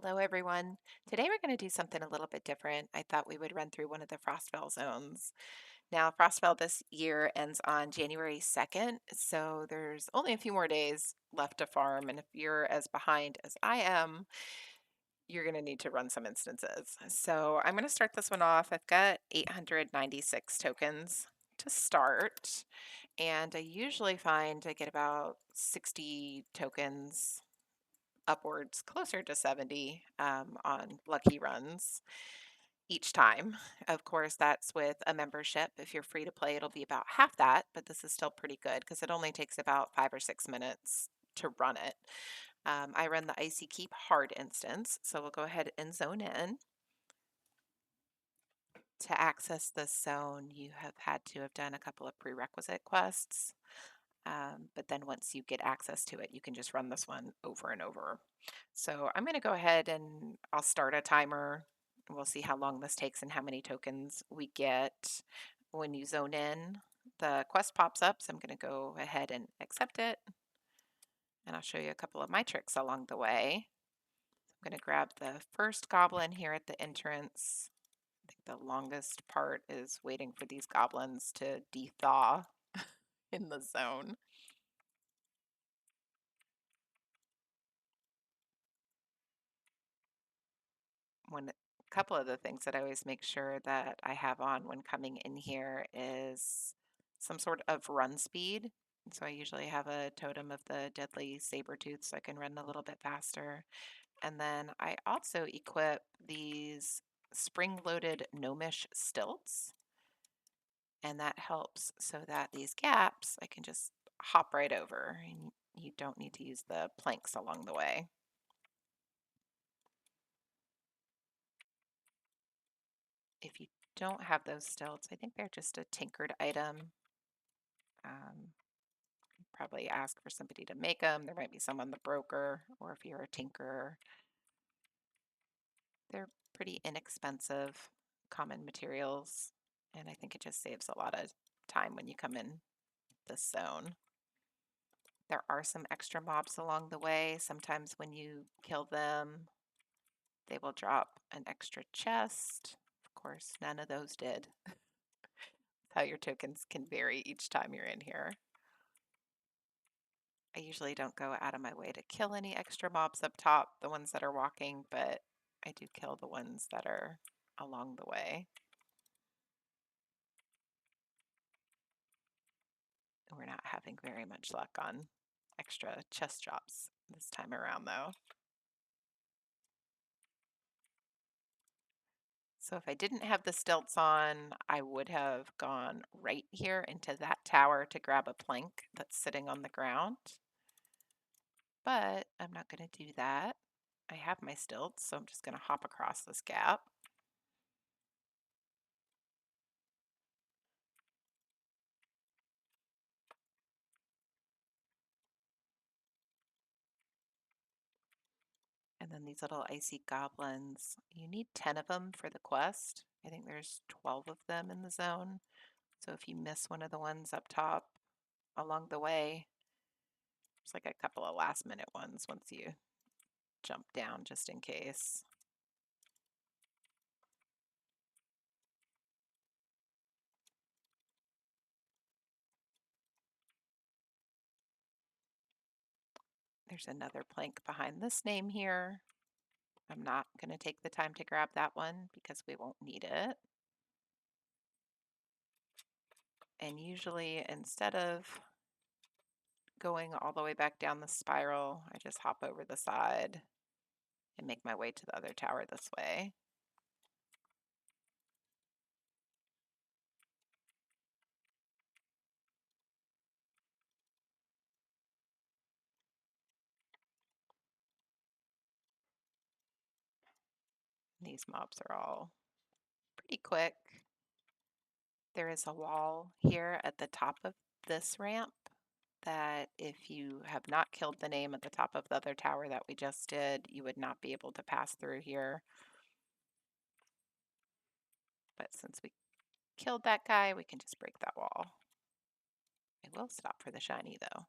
Hello, everyone. Today we're going to do something a little bit different. I thought we would run through one of the Frostfell zones. Now, Frostfell this year ends on January 2nd, so there's only a few more days left to farm. And if you're as behind as I am, you're going to need to run some instances. So I'm going to start this one off. I've got 896 tokens to start, and I usually find I get about 60 tokens upwards, closer to 70 on lucky runs each time. Of course, that's with a membership. If you're free to play, it'll be about half that, but this is still pretty good because it only takes about 5 or 6 minutes to run it. I run the Icy Keep hard instance, so we'll go ahead and zone in. To access this zone, you have had to have done a couple of prerequisite quests. But then once you get access to it, you can just run this one over and over. So I'm going to go ahead and I'll start a timer. We'll see how long this takes and how many tokens we get. When you zone in, the quest pops up, so I'm going to go ahead and accept it. And I'll show you a couple of my tricks along the way. I'm going to grab the first goblin here at the entrance. I think the longest part is waiting for these goblins to de-thaw in the zone. A couple of the things that I always make sure that I have on when coming in here is some sort of run speed. So I usually have a totem of the Deadly Sabertooth so I can run a little bit faster. And then I also equip these spring-loaded Gnomish Stilts, and that helps so that these gaps I can just hop right over and you don't need to use the planks along the way. If you don't have those stilts, I think they're just a tinkered item. Probably ask for somebody to make them. There might be some on the broker, or if you're a tinkerer. They're pretty inexpensive, common materials, and I think it just saves a lot of time when you come in this zone. There are some extra mobs along the way. Sometimes when you kill them, they will drop an extra chest. Of course, none of those did. How your tokens can vary each time you're in here. I usually don't go out of my way to kill any extra mobs up top, the ones that are walking, but I do kill the ones that are along the way. We're not having very much luck on extra chest drops this time around, though. So if I didn't have the stilts on, I would have gone right here into that tower to grab a plank that's sitting on the ground. But I'm not going to do that. I have my stilts, so I'm just going to hop across this gap. And then these little icy goblins, you need 10 of them for the quest. I think there's 12 of them in the zone. So if you miss one of the ones up top along the way, there's like a couple of last minute ones once you jump down just in case. There's another plank behind this name here. I'm not going to take the time to grab that one because we won't need it. And usually instead of going all the way back down the spiral, I just hop over the side and make my way to the other tower this way. These mobs are all pretty quick. There is a wall here at the top of this ramp that if you have not killed the name at the top of the other tower that we just did, you would not be able to pass through here. But since we killed that guy, we can just break that wall. I will stop for the shiny though.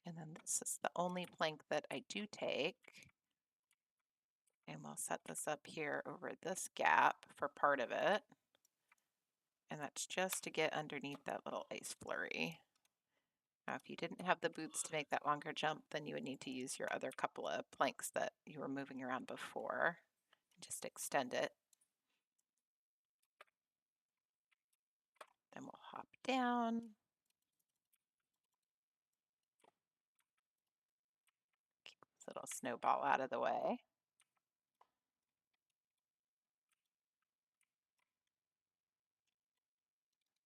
And then this is the only plank that I do take. And we'll set this up here over this gap for part of it. And that's just to get underneath that little ice flurry. Now, if you didn't have the boots to make that longer jump, then you would need to use your other couple of planks that you were moving around before. Just extend it. Then we'll hop down. Keep this little snowball out of the way.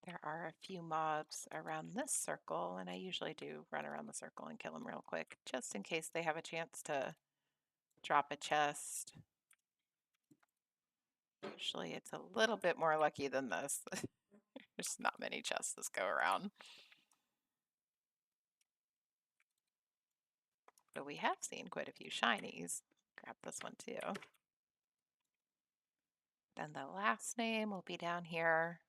There are a few mobs around this circle, and I usually do run around the circle and kill them real quick, just in case they have a chance to drop a chest. Usually it's a little bit more lucky than this. There's not many chests this go around. But we have seen quite a few shinies. Grab this one too. Then the last name will be down here.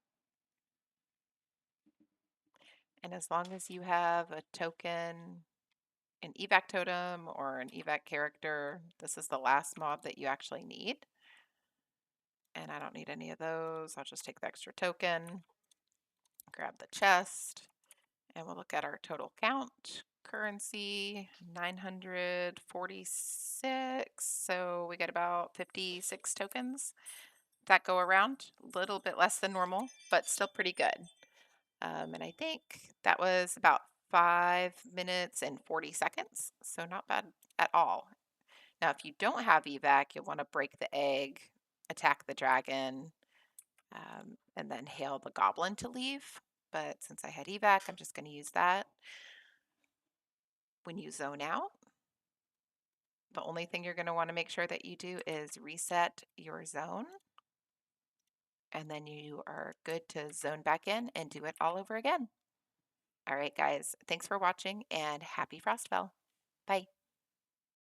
And as long as you have a token, an Evac totem or an Evac character, this is the last mob that you actually need. And I don't need any of those. I'll just take the extra token, grab the chest, and we'll look at our total count. Currency, 946. So we get about 56 tokens that go around. A little bit less than normal, but still pretty good. And I think that was about 5 minutes and 40 seconds. So not bad at all. Now, if you don't have evac, you'll want to break the egg, attack the dragon, and then hail the goblin to leave. But since I had evac, I'm just going to use that. When you zone out, the only thing you're going to want to make sure that you do is reset your zone. And then you are good to zone back in and do it all over again. All right, guys, thanks for watching and happy Frostfell. Bye.